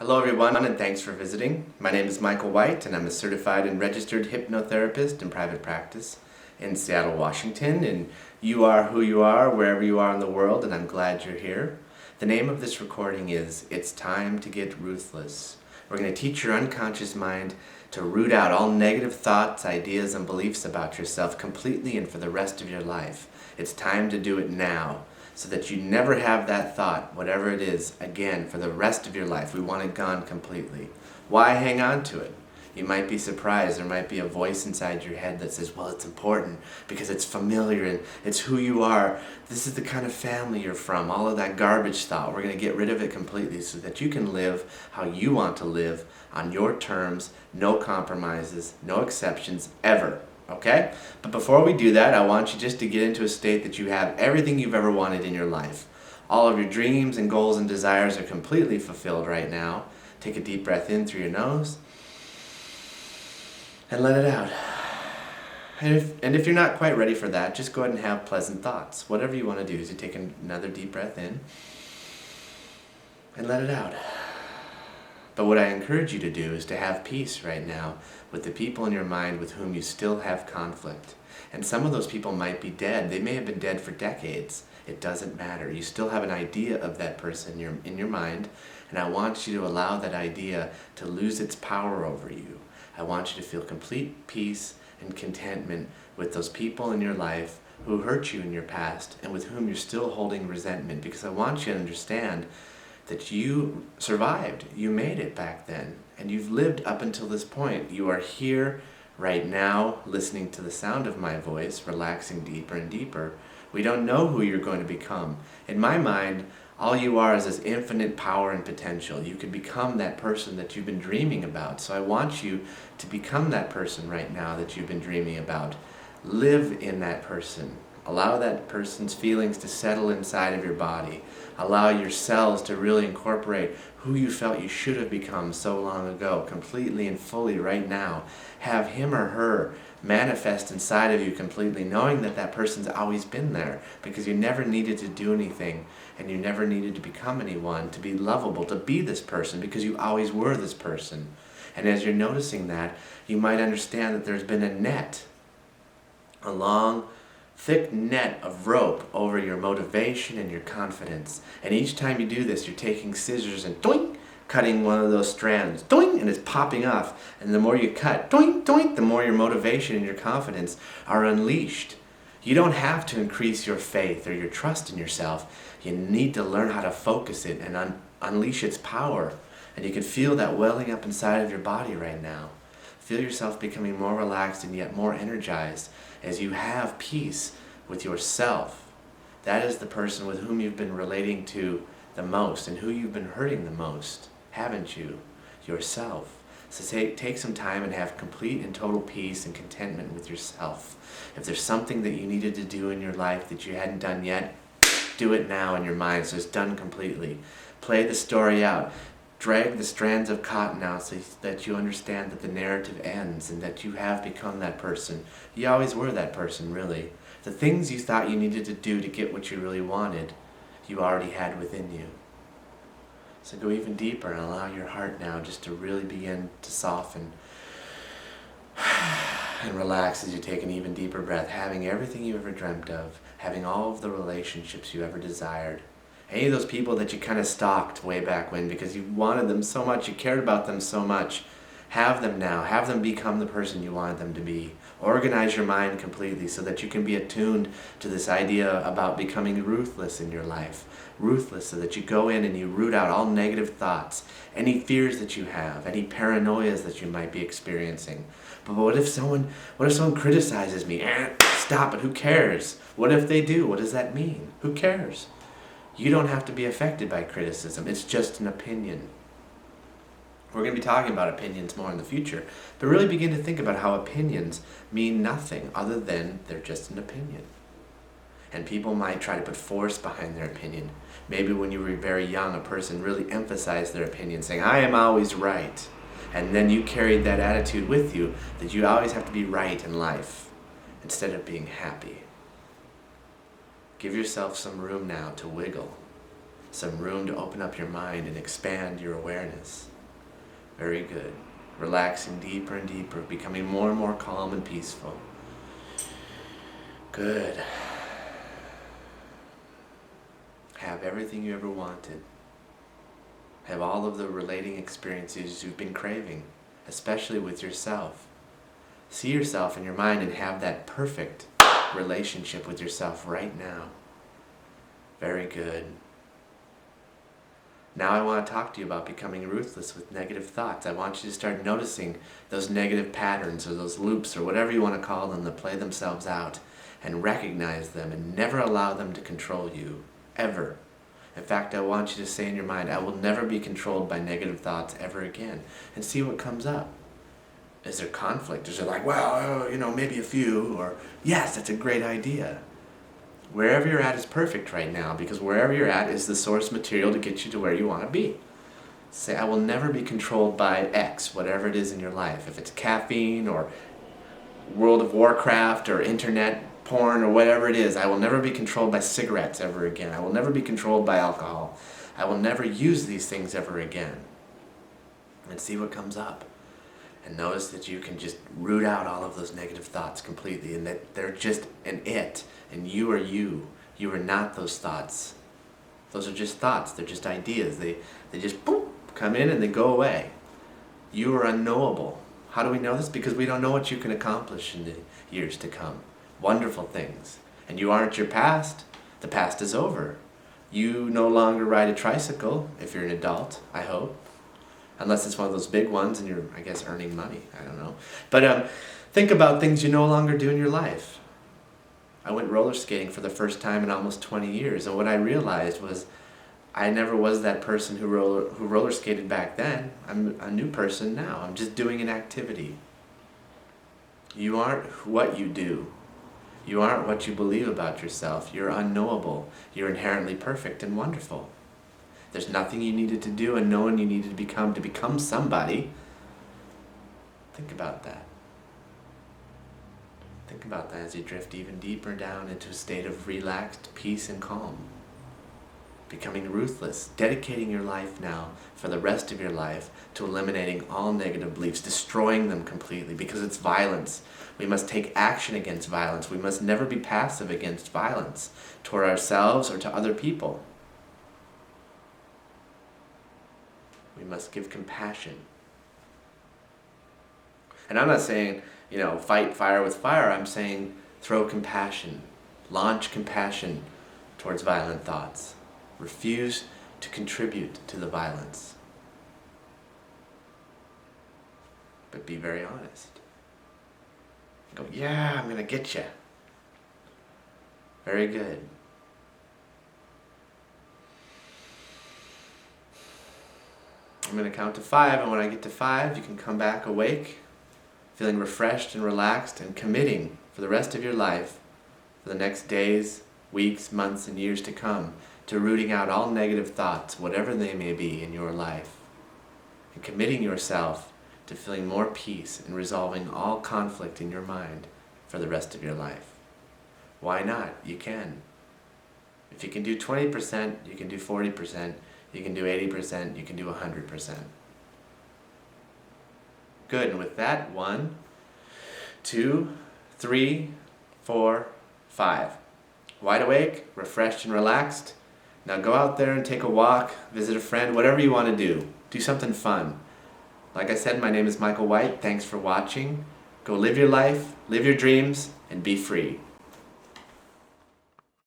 Hello everyone, and thanks for visiting. My name is Michael White, and I'm a certified and registered hypnotherapist in private practice in Seattle, Washington. And you are who you are, wherever you are in the world, and I'm glad you're here. The name of this recording is It's Time to Get Ruthless. We're going to teach your unconscious mind to root out all negative thoughts, ideas, and beliefs about yourself completely and for the rest of your life. It's time to do it now, so that you never have that thought, whatever it is, again for the rest of your life. We want it gone completely. Why hang on to it? You might be surprised. There might be a voice inside your head that says, well, it's important because it's familiar and it's who you are. This is the kind of family you're from. All of that garbage thought, we're going to get rid of it completely so that you can live how you want to live on your terms, no compromises, no exceptions, ever. Okay? But before we do that, I want you just to get into a state that you have everything you've ever wanted in your life. All of your dreams and goals and desires are completely fulfilled right now. Take a deep breath in through your nose and let it out. And if you're not quite ready for that, just go ahead and have pleasant thoughts. Whatever you want to do is you take another deep breath in and let it out. But what I encourage you to do is to have peace right now with the people in your mind with whom you still have conflict. And some of those people might be dead. They may have been dead for decades. It doesn't matter. You still have an idea of that person in your mind, and I want you to allow that idea to lose its power over you. I want you to feel complete peace and contentment with those people in your life who hurt you in your past and with whom you're still holding resentment, because I want you to understand that you survived. You made it back then, and you've lived up until this point. You are here right now, listening to the sound of my voice, relaxing deeper and deeper. We don't know who you're going to become. In my mind, all you are is this infinite power and potential. You could become that person that you've been dreaming about. So I want you to become that person right now that you've been dreaming about. Live in that person. Allow that person's feelings to settle inside of your body. Allow your cells to really incorporate who you felt you should have become so long ago, completely and fully right now. Have him or her manifest inside of you completely, knowing that that person's always been there, because you never needed to do anything and you never needed to become anyone to be lovable, to be this person, because you always were this person. And as you're noticing that, you might understand that there's been a net, a long, thick net of rope over your motivation and your confidence. And each time you do this, you're taking scissors and doink, cutting one of those strands, doink, and it's popping off. And the more you cut, doink, doink, the more your motivation and your confidence are unleashed. You don't have to increase your faith or your trust in yourself. You need to learn how to focus it and unleash its power. And you can feel that welling up inside of your body right now. Feel yourself becoming more relaxed and yet more energized as you have peace with yourself. That is the person with whom you've been relating to the most and who you've been hurting the most, haven't you? Yourself. So take some time and have complete and total peace and contentment with yourself. If there's something that you needed to do in your life that you hadn't done yet, do it now in your mind so it's done completely. Play the story out. Drag the strands of cotton out so that you understand that the narrative ends and that you have become that person. You always were that person, really. The things you thought you needed to do to get what you really wanted, you already had within you. So go even deeper and allow your heart now just to really begin to soften and relax as you take an even deeper breath, having everything you ever dreamt of, having all of the relationships you ever desired. Any of those people that you kind of stalked way back when because you wanted them so much, you cared about them so much, have them now. Have them become the person you wanted them to be. Organize your mind completely so that you can be attuned to this idea about becoming ruthless in your life. Ruthless so that you go in and you root out all negative thoughts, any fears that you have, any paranoias that you might be experiencing. But what if someone criticizes me? Stop it, who cares? What if they do? What does that mean? Who cares? You don't have to be affected by criticism. It's just an opinion. We're going to be talking about opinions more in the future, but really begin to think about how opinions mean nothing other than they're just an opinion. And people might try to put force behind their opinion. Maybe when you were very young, a person really emphasized their opinion, saying, I am always right. And then you carried that attitude with you, that you always have to be right in life, instead of being happy. Give yourself some room now to wiggle some room to open up your mind and expand your awareness. Very good. Relaxing deeper and deeper, becoming more and more calm and peaceful. Good. Have everything you ever wanted. Have all of the relating experiences you've been craving, especially with yourself. See yourself in your mind and have that perfect relationship with yourself right now. Very good. Now I want to talk to you about becoming ruthless with negative thoughts. I want you to start noticing those negative patterns or those loops or whatever you want to call them that play themselves out, and recognize them and never allow them to control you, ever. In fact, I want you to say in your mind, I will never be controlled by negative thoughts ever again, and see what comes up. Is there conflict? Is it like, well, maybe a few, or yes, that's a great idea. Wherever you're at is perfect right now, because wherever you're at is the source material to get you to where you want to be. Say, I will never be controlled by X, whatever it is in your life. If it's caffeine or World of Warcraft or internet porn or whatever it is, I will never be controlled by cigarettes ever again. I will never be controlled by alcohol. I will never use these things ever again. And see what comes up. And notice that you can just root out all of those negative thoughts completely, and that they're just an it, and you are you. You are not those thoughts. Those are just thoughts. They're just ideas. They just boop, come in and they go away. You are unknowable. How do we know this? Because we don't know what you can accomplish in the years to come. Wonderful things. And you aren't your past. The past is over. You no longer ride a tricycle if you're an adult, I hope. Unless it's one of those big ones and you're, I guess, earning money. I don't know. But think about things you no longer do in your life. I went roller skating for the first time in almost 20 years, and what I realized was I never was that person who roller skated back then. I'm a new person now. I'm just doing an activity. You aren't what you do. You aren't what you believe about yourself. You're unknowable. You're inherently perfect and wonderful. There's nothing you needed to do and no one you needed to become somebody. Think about that. Think about that as you drift even deeper down into a state of relaxed peace and calm. Becoming ruthless, dedicating your life now for the rest of your life to eliminating all negative beliefs, destroying them completely, because it's violence. We must take action against violence. We must never be passive against violence toward ourselves or to other people. We must give compassion. And I'm not saying, fight fire with fire. I'm saying throw compassion. Launch compassion towards violent thoughts. Refuse to contribute to the violence. But be very honest. Go, yeah, I'm going to get you. Very good. I'm going to count to 5, and when I get to 5, you can come back awake, feeling refreshed and relaxed, and committing for the rest of your life, for the next days, weeks, months, and years to come, to rooting out all negative thoughts, whatever they may be in your life, and committing yourself to feeling more peace and resolving all conflict in your mind for the rest of your life. Why not? You can. If you can do 20%, you can do 40%. You can do 80%, you can do 100%. Good, and with that, 1, 2, 3, 4, 5. Wide awake, refreshed and relaxed. Now go out there and take a walk, visit a friend, whatever you want to do. Do something fun. Like I said, my name is Michael White. Thanks for watching. Go live your life, live your dreams, and be free.